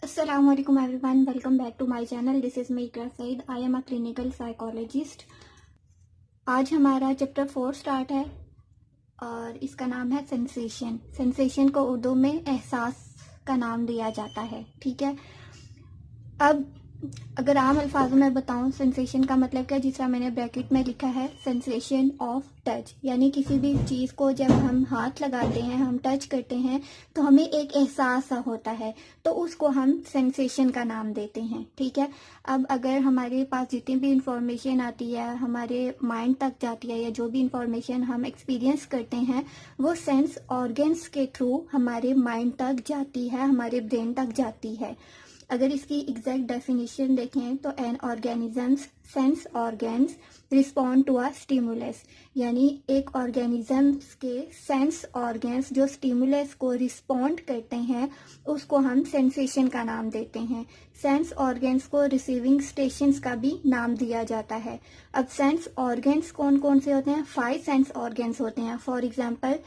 Assalamu alaikum everyone, welcome back to my channel. This is me Ikra Said. I am a clinical psychologist. आज हमारा chapter 4 start है और इसका नाम है सेंसेशन। सेंसेशन को उर्दू में एहसास का नाम दिया जाता है। ठीक है, अब अगर आम अल्फाजों में बताऊं सेंसेशन का मतलब क्या, जिस तरह मैंने ब्रैकेट में लिखा है सेंसेशन ऑफ टच, यानी किसी भी चीज़ को जब हम हाथ लगाते हैं, हम टच करते हैं तो हमें एक एहसास सा होता है, तो उसको हम सेंसेशन का नाम देते हैं। ठीक है, अब अगर हमारे पास जितनी भी इंफॉर्मेशन आती है हमारे माइंड तक जाती है, या जो भी इंफॉर्मेशन हम एक्सपीरियंस करते हैं वो सेंस ऑर्गन्स के थ्रू हमारे माइंड तक जाती है, हमारे ब्रेन तक जाती है। अगर इसकी एग्जैक्ट डेफिनेशन देखें तो an organisms sense organs respond to a stimulus, यानी एक ऑर्गेनिजम्स के सेंस ऑर्गन्स जो स्टिमुलस को रिस्पॉन्ड करते हैं उसको हम सेंसेशन का नाम देते हैं। सेंस ऑर्गन्स को रिसीविंग स्टेशंस का भी नाम दिया जाता है। अब सेंस ऑर्गन्स कौन कौन से होते हैं? 5 सेंस ऑर्गन्स होते हैं। फॉर एग्जाम्पल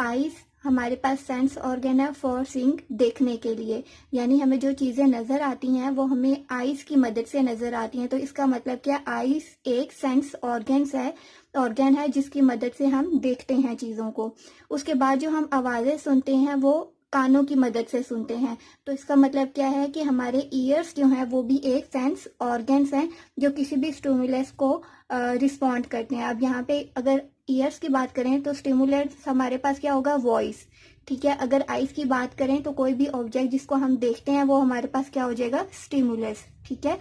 आईज, हमारे पास सेंस ऑर्गन है फॉर सीइंग, देखने के लिए, यानी हमें जो चीजें नजर आती हैं वो हमें आईज की मदद से नजर आती हैं। तो इसका मतलब क्या, आईज एक सेंस ऑर्गन है जिसकी मदद से हम देखते हैं चीजों को। उसके बाद जो हम आवाजें सुनते हैं वो कानों की मदद से सुनते हैं। तो इसका मतलब क्या है कि हमारे ईयर्स जो हैं वो भी एक सेंस ऑर्गन्स हैं जो किसी भी स्टिमुलस को रिस्पॉन्ड करते हैं। अब यहाँ पे अगर ईयर्स की बात करें तो स्टिमुलस हमारे पास क्या होगा, वॉइस। ठीक है, अगर आइज की बात करें तो कोई भी ऑब्जेक्ट जिसको हम देखते हैं वो हमारे पास क्या हो जाएगा, स्टिमुलस। ठीक है,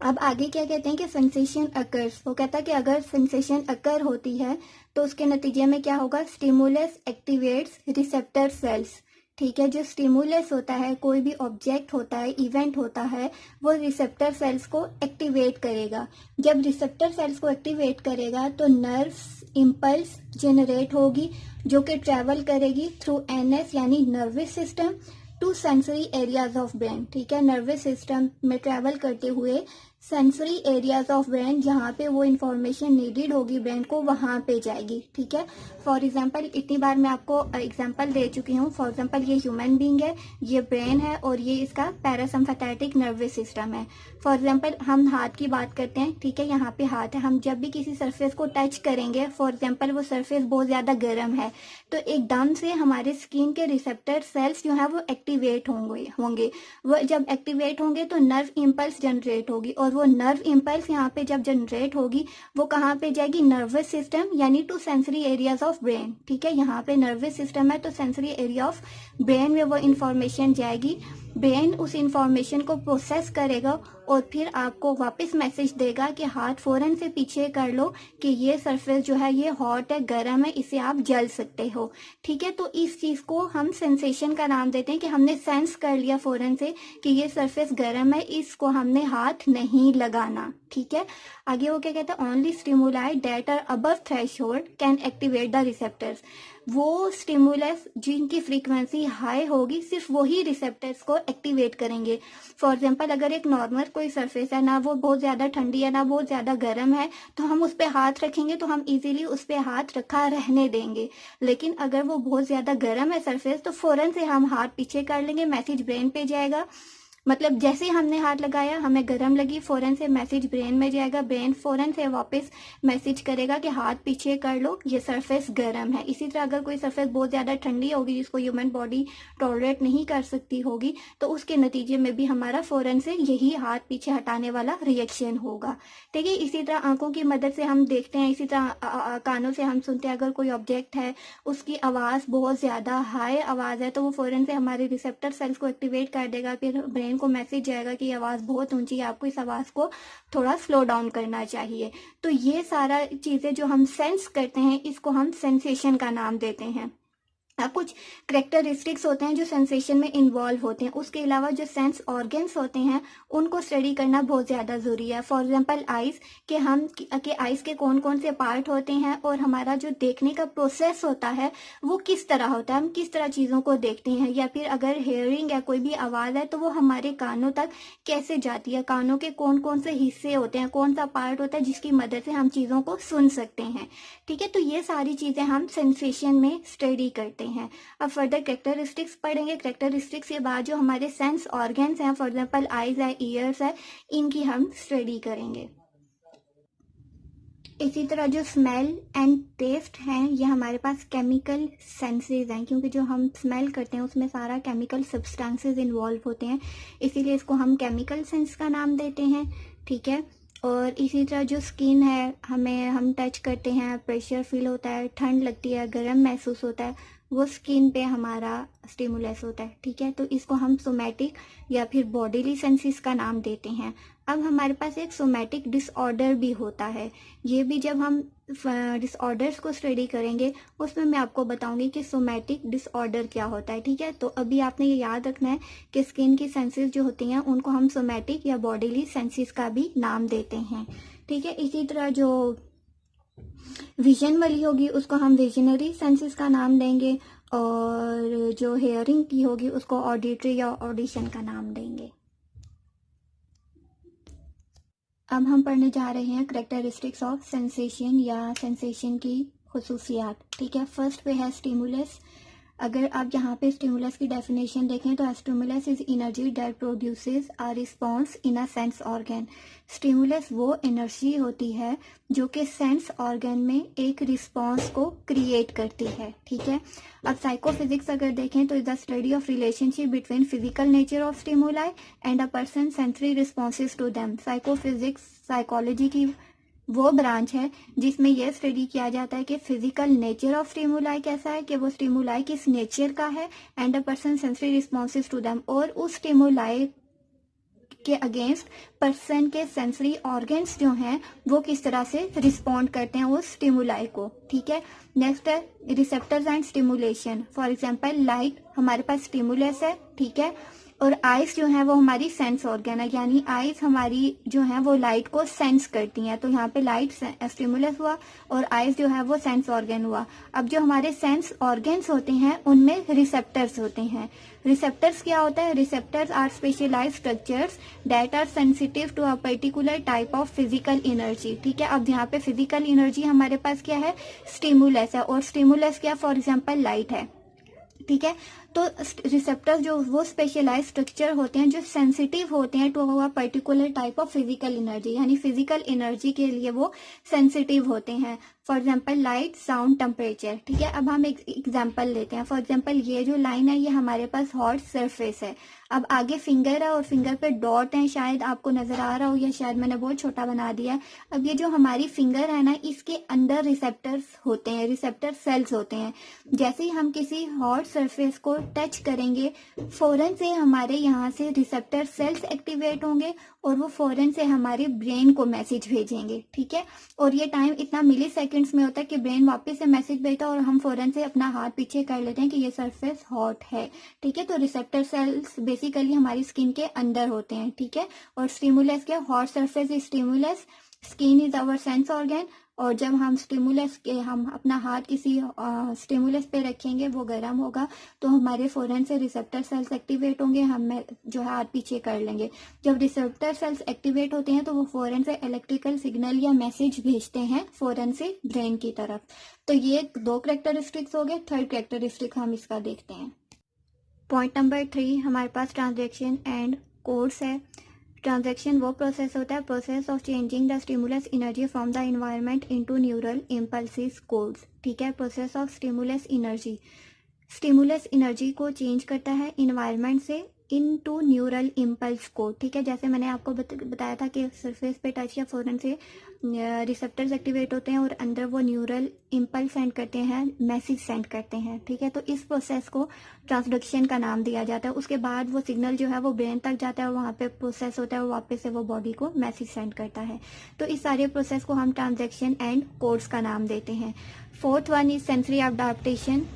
अब आगे क्या कहते हैं कि सेंसेशन अकर्स, वो कहता है कि अगर सेंसेशन अकर होती है तो उसके नतीजे में क्या होगा, स्टिमुलस एक्टिवेट्स रिसेप्टर सेल्स। ठीक है, जो स्टिमुलस होता है, कोई भी ऑब्जेक्ट होता है, इवेंट होता है, वो रिसेप्टर सेल्स को एक्टिवेट करेगा। जब रिसेप्टर सेल्स को एक्टिवेट करेगा तो नर्व्स इम्पल्स जनरेट होगी जो कि ट्रेवल करेगी थ्रू एनएस यानी nervous system to sensory areas of brain. ठीक है, नर्वस सिस्टम में ट्रेवल करते हुए सेंसरी एरियाज ऑफ ब्रेन, जहाँ पे वो इंफॉर्मेशन नीडेड होगी ब्रेन को, वहां पे जाएगी। ठीक है, फॉर एग्जांपल इतनी बार मैं आपको एग्जांपल दे चुकी हूँ। फॉर एग्जांपल ये ह्यूमन बीइंग है, ये ब्रेन है और ये इसका पैरासिम्पैथेटिक नर्वस सिस्टम है। फॉर एग्जांपल हम हाथ की बात करते हैं। ठीक है, यहाँ पे हाथ है, हम जब भी किसी सरफेस को टच करेंगे, फॉर एग्जाम्पल वो सरफेस बहुत ज्यादा गर्म है तो एकदम से हमारे स्किन के रिसेप्टर सेल्स जो है वो एक्टिवेट होंगे। वो जब एक्टिवेट होंगे तो नर्व इम्पल्स जनरेट होगी, और वो नर्व इम्पल्स यहाँ पे जब जनरेट होगी वो कहाँ पे जाएगी, नर्वस सिस्टम यानी to sensory areas of brain. ठीक है, यहाँ पे नर्वस सिस्टम है तो सेंसरी एरिया ऑफ ब्रेन में वो इंफॉर्मेशन जाएगी। ब्रेन उस इंफॉर्मेशन को प्रोसेस करेगा और फिर आपको वापस मैसेज देगा कि हाथ फौरन से पीछे कर लो कि ये सरफेस जो है ये हॉट है, गर्म है, इसे आप जल सकते हो। ठीक है, तो इस चीज को हम सेंसेशन का नाम देते हैं कि हमने सेंस कर लिया फौरन से कि ये सरफेस गर्म है, इसको हमने हाथ नहीं लगाना। ठीक है, आगे वो क्या कहता है, only stimuli that are above threshold can activate the receptors. वो स्टिमुलस जिनकी फ्रीक्वेंसी हाई होगी सिर्फ वही रिसेप्टर्स को एक्टिवेट करेंगे। फॉर एग्जांपल अगर एक नॉर्मल कोई सरफेस है, ना वो बहुत ज्यादा ठंडी है ना बहुत ज्यादा गर्म है, तो हम उस पर हाथ रखेंगे तो हम इजीली उस पर हाथ रखा रहने देंगे। लेकिन अगर वो बहुत ज्यादा गर्म है सरफेस तो फौरन से हम हाथ पीछे कर लेंगे, मैसेज ब्रेन पे जाएगा। मतलब जैसे ही हमने हाथ लगाया हमें गर्म लगी, फौरन से मैसेज ब्रेन में जाएगा, ब्रेन फौरन से वापस मैसेज करेगा कि हाथ पीछे कर लो, ये सरफेस गर्म है। इसी तरह अगर कोई सरफेस बहुत ज्यादा ठंडी होगी जिसको ह्यूमन बॉडी टॉलरेट नहीं कर सकती होगी तो उसके नतीजे में भी हमारा फौरन से यही हाथ पीछे हटाने वाला रिएक्शन होगा। ठीक है, इसी तरह आंखों की मदद से हम देखते हैं, इसी तरह कानों से हम सुनते हैं। अगर कोई ऑब्जेक्ट है उसकी आवाज बहुत ज्यादा हाई आवाज है तो वो फौरन से हमारे रिसेप्टर सेल्स को एक्टिवेट कर देगा, फिर ब्रेन को मैसेज जाएगा कि आवाज बहुत ऊंची है, आपको इस आवाज को थोड़ा स्लो डाउन करना चाहिए। तो ये सारा चीजें जो हम सेंस करते हैं इसको हम सेंसेशन का नाम देते हैं। अब कुछ करेक्टरिस्टिक्स होते हैं जो सेंसेशन में इन्वॉल्व होते हैं। उसके अलावा जो सेंस ऑर्गन्स होते हैं उनको स्टडी करना बहुत ज़्यादा ज़रूरी है। फॉर एग्जांपल आइज़ के आइज़ के कौन कौन से पार्ट होते हैं और हमारा जो देखने का प्रोसेस होता है वो किस तरह होता है, हम किस तरह चीज़ों को देखते हैं। या फिर अगर हेयरिंग या कोई भी आवाज़ है तो वो हमारे कानों तक कैसे जाती है, कानों के कौन कौन से हिस्से होते हैं, कौन सा पार्ट होता है जिसकी मदद से हम चीज़ों को सुन सकते हैं। ठीक है, तो ये सारी चीज़ें हम सेंसेशन में स्टडी करते हैं। अब फर्दर कैरेक्टरिस्टिक्स पढ़ेंगे। कैरेक्टरिस्टिक्स के बाद जो हमारे सेंस ऑर्गन्स हैं, फॉर एग्जाम्पल आइज है, ईयर्स है, इनकी हम स्टडी करेंगे। इसी तरह जो स्मेल एंड टेस्ट हैं, ये हमारे पास केमिकल सेंसेस हैं, क्योंकि जो हम स्मेल करते हैं उसमें सारा केमिकल सब्सटेंसेस इन्वॉल्व होते हैं, इसीलिए इसको हम केमिकल सेंस का नाम देते हैं। ठीक है। और इसी तरह जो स्किन है, हम टच करते हैं, प्रेशर फील होता है, ठंड लगती है, गर्म महसूस होता है, वो स्किन पे हमारा स्टिमुलस होता है। ठीक है। तो इसको हम सोमैटिक या फिर बॉडीली सेंसेस का नाम देते हैं। अब हमारे पास एक सोमैटिक डिसऑर्डर भी होता है। ये भी जब हम डिसऑर्डर्स को स्टडी करेंगे उसमें मैं आपको बताऊंगी कि सोमैटिक डिसऑर्डर क्या होता है। ठीक है। तो अभी आपने ये याद रखना है कि स्किन की सेंसेस जो होती हैं उनको हम सोमैटिक या बॉडीली सेंसेस का भी नाम देते हैं। ठीक है। इसी तरह जो विजन वाली होगी उसको हम विजनरी सेंसेस का नाम देंगे, और जो हेयरिंग की होगी उसको ऑडिटरी या ऑडिशन का नाम देंगे। अब हम पढ़ने जा रहे हैं करेक्टरिस्टिक्स ऑफ सेंसेशन या सेंसेशन की खुसूसियात। ठीक है। फर्स्ट पे है स्टिमुलस। अगर आप यहाँ पे स्टिमुलस की डेफिनेशन देखें तो stimulus is energy that produces a response in a sense organ. Stimulus वो एनर्जी होती है जो कि सेंस ऑर्गन में एक रिस्पॉन्स को क्रिएट करती है। ठीक है। अब साइकोफिजिक्स अगर देखें तो is the study of relationship between physical nature of stimuli and a person sensory responses to them. Psychophysics psychology की वो ब्रांच है जिसमें यह स्टडी किया जाता है कि फिजिकल नेचर ऑफ स्टिमुलाई कैसा है, कि वो स्टिमुलाई किस नेचर का है, and a person sensory responses to them, और उस स्टिमुलाई के अगेंस्ट पर्सन के सेंसरी ऑर्गन्स जो हैं वो किस तरह से रिस्पॉन्ड करते हैं उस स्टिमुलाई को। ठीक है। नेक्स्ट है receptors and stimulation. For example light हमारे पास स्टिमुलस है। ठीक है। और आइज जो है वो हमारी सेंस ऑर्गन है, यानी आइज हमारी जो है वो लाइट को सेंस करती हैं। तो यहाँ पे लाइट स्टिमुलस हुआ और आइज जो है वो सेंस ऑर्गन हुआ। अब जो हमारे सेंस ऑर्गन्स होते हैं उनमें रिसेप्टर्स होते हैं। रिसेप्टर्स क्या होता है? Receptors are specialised structures that are sensitive to a particular type of physical energy. ठीक है। अब यहाँ पे फिजिकल एनर्जी हमारे पास क्या है? स्टिमुलस है, और स्टिमुलस क्या? फॉर एग्जाम्पल लाइट है। ठीक है। तो रिसेप्टर्स जो वो स्पेशलाइज स्ट्रक्चर होते हैं जो सेंसिटिव होते हैं to a particular type of physical energy, यानी फिजिकल एनर्जी के लिए वो सेंसिटिव होते हैं। For example light, sound, temperature. ठीक है। अब हम एक एग्जाम्पल लेते हैं। फॉर एग्जाम्पल ये जो लाइन है ये हमारे पास हॉट सरफेस है। अब आगे फिंगर है और फिंगर पे डॉट है, शायद आपको नजर आ रहा हो या शायद मैंने बहुत छोटा बना दिया है। अब ये जो हमारी फिंगर है ना, इसके अंदर रिसेप्टर्स होते हैं, रिसेप्टर सेल्स होते हैं। जैसे ही हम किसी हॉट सरफेस को टच करेंगे फौरन से हमारे यहाँ से रिसेप्टर सेल्स एक्टिवेट होंगे और वो फौरन से हमारे ब्रेन को मैसेज भेजेंगे। ठीक है। और ये टाइम इतना मिली सेकेंड्स में होता है कि ब्रेन वापस से मैसेज भेजता है और हम फौरन से अपना हाथ पीछे कर लेते हैं कि ये सरफेस हॉट है। ठीक है। तो रिसेप्टर सेल्स बेसिकली हमारी स्किन के अंदर होते हैं। ठीक है। और स्टिमुलस क्या? Hot surface is stimulus, skin is our sense organ, और जब हम स्टिमुलस के हम अपना हाथ किसी स्टिमुलस पे रखेंगे वो गर्म होगा तो हमारे फौरन से रिसेप्टर सेल्स एक्टिवेट होंगे, हम जो है हाथ पीछे कर लेंगे। जब रिसेप्टर सेल्स एक्टिवेट होते हैं तो वो फौरन से इलेक्ट्रिकल सिग्नल या मैसेज भेजते हैं फौरन से ब्रेन की तरफ। तो ये 2 कैरेक्टरिस्टिक्स हो गए। थर्ड कैरेक्टरिस्टिक हम इसका देखते हैं। पॉइंट नंबर 3 हमारे पास ट्रांजैक्शन एंड कोड्स है। ट्रांजैक्शन वो प्रोसेस होता है, process of changing the stimulus energy from the environment into neural impulses codes. ठीक है। Process of stimulus energy, stimulus energy को चेंज करता है इन्वायरमेंट से इनटू न्यूरल इम्पल्स कोड। ठीक है। जैसे मैंने आपको बताया था कि सरफेस पे टच या फौरन से रिसेप्टर्स एक्टिवेट होते हैं और अंदर वो न्यूरल इम्पल्स सेंड करते हैं, मैसेज सेंड करते हैं। ठीक है। तो इस प्रोसेस को ट्रांसडक्शन का नाम दिया जाता है। उसके बाद वो सिग्नल जो है वो ब्रेन तक जाता है और वहाँ पे प्रोसेस होता है और वापस से वो बॉडी को मैसेज सेंड करता है। तो इस सारे प्रोसेस को हम ट्रांजैक्शन एंड कोड्स का नाम देते हैं। Fourth one is sensory adaptation.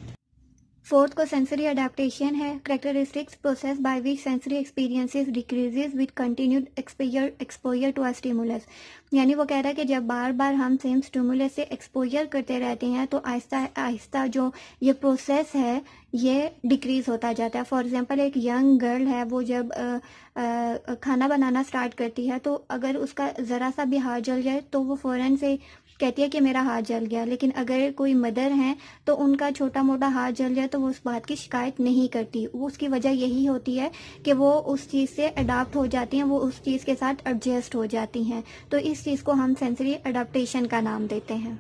Fourth को सेंसरी अडेप्टेशन है, characteristics process by which sensory experiences decreases with continued exposure to a stimulus. यानी वो कह रहा है कि जब बार बार हम सेम स्टिमुलस से एक्सपोजर करते रहते हैं तो आहिस्ता आहिस्ता जो ये प्रोसेस है ये डिक्रीज होता जाता है। फॉर एग्जांपल एक यंग गर्ल है, वो जब खाना बनाना स्टार्ट करती है तो अगर उसका ज़रा सा भी हाथ जल जाए तो वो फ़ौरन से कहती है कि मेरा हाथ जल गया, लेकिन अगर कोई मदर हैं तो उनका छोटा मोटा हाथ जल जाए तो वो उस बात की शिकायत नहीं करती। वो उसकी वजह यही होती है कि वो उस चीज़ से अडाप्ट हो जाती हैं, वो उस चीज़ के साथ एडजस्ट हो जाती हैं। तो इस चीज़ को हम सेंसरी अडाप्टेशन का नाम देते हैं।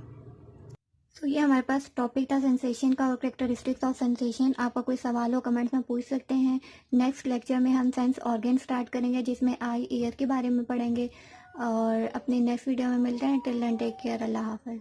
तो ये हमारे पास टॉपिक था सेंसेशन का और करेक्टरिस्टिक्स ऑफ सेंसेशन। आपका कोई सवाल हो कमेंट्स में पूछ सकते हैं। नेक्स्ट लेक्चर में हम सेंस ऑर्गन स्टार्ट करेंगे, जिसमें आई ईयर के बारे में पढ़ेंगे। और अपने नेक्स्ट वीडियो में मिलते हैं। टिल देन टेक केयर, अल्लाह हाफ़िज़।